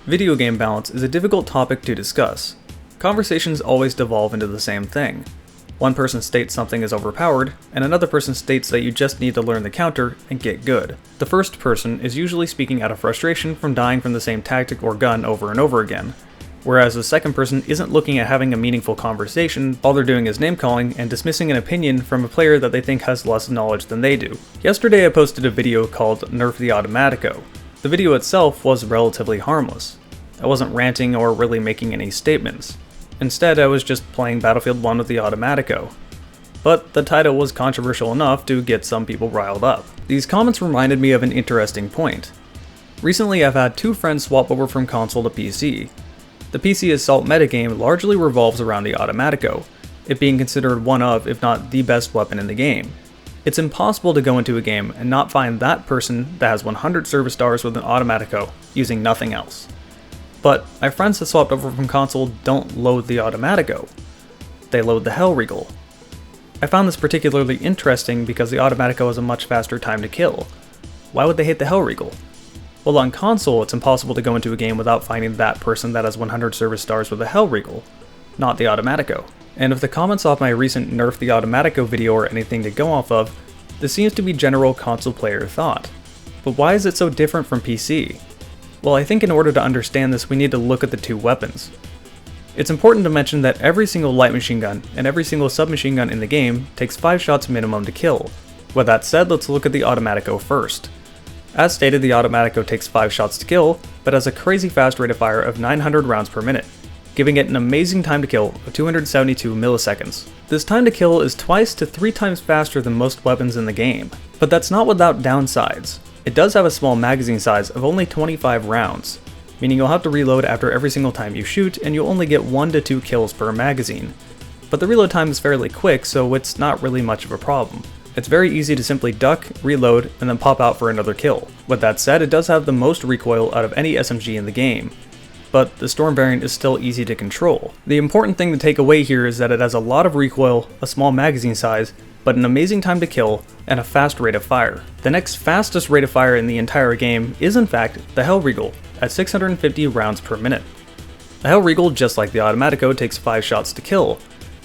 Video game balance is a difficult topic to discuss. Conversations always devolve into the same thing. One person states something is overpowered, and another person states that you just need to learn the counter and get good. The first person is usually speaking out of frustration from dying from the same tactic or gun over and over again, whereas the second person isn't looking at having a meaningful conversation, all they're doing is name-calling and dismissing an opinion from a player that they think has less knowledge than they do. Yesterday I posted a video called Nerf the Automatico. The video itself was relatively harmless. I wasn't ranting or really making any statements. Instead, I was just playing Battlefield 1 with the Automatico. But the title was controversial enough to get some people riled up. These comments reminded me of an interesting point. Recently I've had two friends swap over from console to PC. The PC Assault metagame largely revolves around the Automatico, it being considered one of, if not the best weapon in the game. It's impossible to go into a game and not find that person that has 100 service stars with an Automatico, using nothing else. But my friends that swapped over from console don't load the Automatico. They load the Regal. I found this particularly interesting because the Automatico has a much faster time to kill. Why would they hate the Regal? Well, on console it's impossible to go into a game without finding that person that has 100 service stars with a Regal, not the Automatico. And if the comments off my recent Nerf the Automatico video are anything to go off of, this seems to be general console player thought. But why is it so different from PC? Well, I think in order to understand this we need to look at the two weapons. It's important to mention that every single light machine gun and every single submachine gun in the game takes 5 shots minimum to kill. With that said, let's look at the Automatico first. As stated, the Automatico takes 5 shots to kill, but has a crazy fast rate of fire of 900 rounds per minute, giving it an amazing time to kill of 272 milliseconds. This time to kill is twice to 3 times faster than most weapons in the game. But that's not without downsides. It does have a small magazine size of only 25 rounds, meaning you'll have to reload after every single time you shoot and you'll only get 1 to 2 kills per magazine. But the reload time is fairly quick, so it's not really much of a problem. It's very easy to simply duck, reload, and then pop out for another kill. With that said, it does have the most recoil out of any SMG in the game, but the Storm variant is still easy to control. The important thing to take away here is that it has a lot of recoil, a small magazine size, but an amazing time to kill, and a fast rate of fire. The next fastest rate of fire in the entire game is in fact the Regal, at 650 rounds per minute. The Regal, just like the Automatico, takes 5 shots to kill,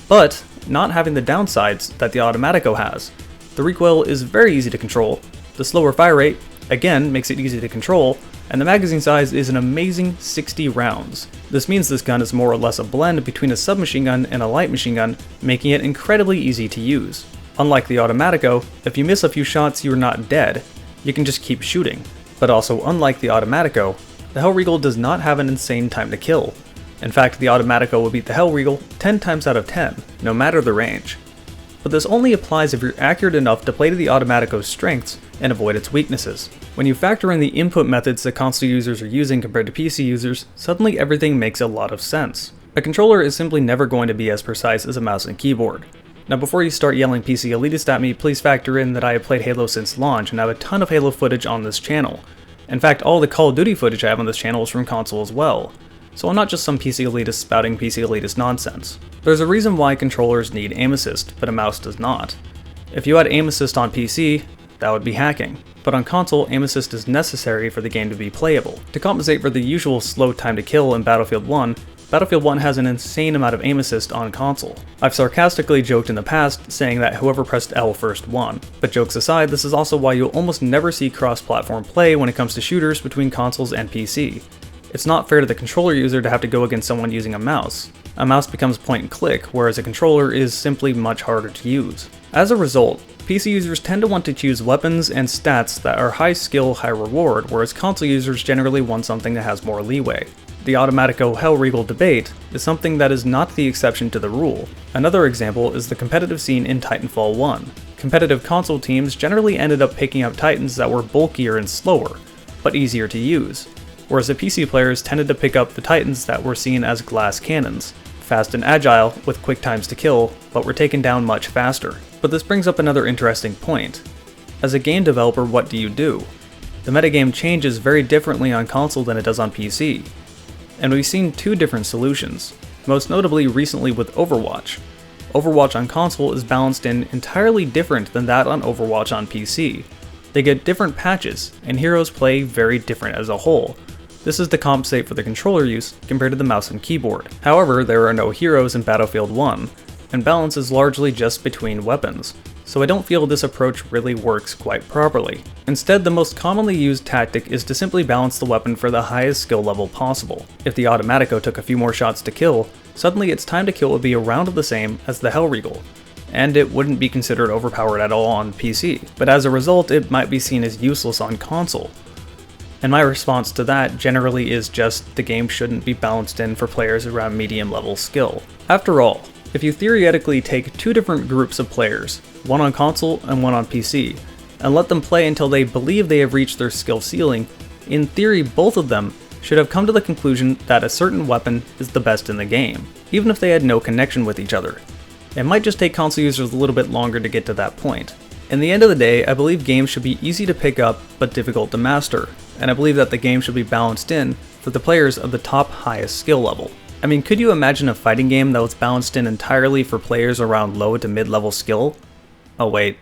but not having the downsides that the Automatico has. The recoil is very easy to control, the slower fire rate, again, makes it easy to control, and the magazine size is an amazing 60 rounds. This means this gun is more or less a blend between a submachine gun and a light machine gun, making it incredibly easy to use. Unlike the Automatico, if you miss a few shots you're not dead, you can just keep shooting. But also unlike the Automatico, the Regal does not have an insane time to kill. In fact, the Automatico will beat the Regal 10 times out of 10, no matter the range. But this only applies if you're accurate enough to play to the Automatico's strengths and avoid its weaknesses. When you factor in the input methods that console users are using compared to PC users, suddenly everything makes a lot of sense. A controller is simply never going to be as precise as a mouse and keyboard. Now before you start yelling PC elitist at me, please factor in that I have played Halo since launch and have a ton of Halo footage on this channel. In fact, all the Call of Duty footage I have on this channel is from console as well. So I'm not just some PC elitist spouting PC elitist nonsense. There's a reason why controllers need aim assist, but a mouse does not. If you had aim assist on PC, that would be hacking. But on console, aim assist is necessary for the game to be playable. To compensate for the usual slow time to kill in Battlefield 1, Battlefield 1 has an insane amount of aim assist on console. I've sarcastically joked in the past, saying that whoever pressed L first won. But jokes aside, this is also why you'll almost never see cross-platform play when it comes to shooters between consoles and PC. It's not fair to the controller user to have to go against someone using a mouse. A mouse becomes point and click, whereas a controller is simply much harder to use. As a result, PC users tend to want to choose weapons and stats that are high skill, high reward, whereas console users generally want something that has more leeway. The Automatico Regal debate is something that is not the exception to the rule. Another example is the competitive scene in Titanfall 1. Competitive console teams generally ended up picking up Titans that were bulkier and slower, but easier to use, whereas the PC players tended to pick up the Titans that were seen as glass cannons, fast and agile with quick times to kill, but were taken down much faster. But this brings up another interesting point. As a game developer, what do you do? The metagame changes very differently on console than it does on PC. And we've seen two different solutions, most notably recently with Overwatch. Overwatch on console is balanced in entirely different than that on Overwatch on PC. They get different patches, and heroes play very different as a whole. This is to compensate for the controller use compared to the mouse and keyboard. However, there are no heroes in Battlefield 1, and balance is largely just between weapons, so I don't feel this approach really works quite properly. Instead, the most commonly used tactic is to simply balance the weapon for the highest skill level possible. If the Automatico took a few more shots to kill, suddenly its time to kill would be around the same as the Regal, and it wouldn't be considered overpowered at all on PC, but as a result it might be seen as useless on console. And my response to that generally is just the game shouldn't be balanced in for players around medium level skill. After all, if you theoretically take two different groups of players, one on console and one on PC, and let them play until they believe they have reached their skill ceiling, in theory both of them should have come to the conclusion that a certain weapon is the best in the game, even if they had no connection with each other. It might just take console users a little bit longer to get to that point. In the end of the day, I believe games should be easy to pick up but difficult to master, and I believe that the game should be balanced in for the players of the top highest skill level. I mean, could you imagine a fighting game that was balanced in entirely for players around low to mid-level skill? Oh wait,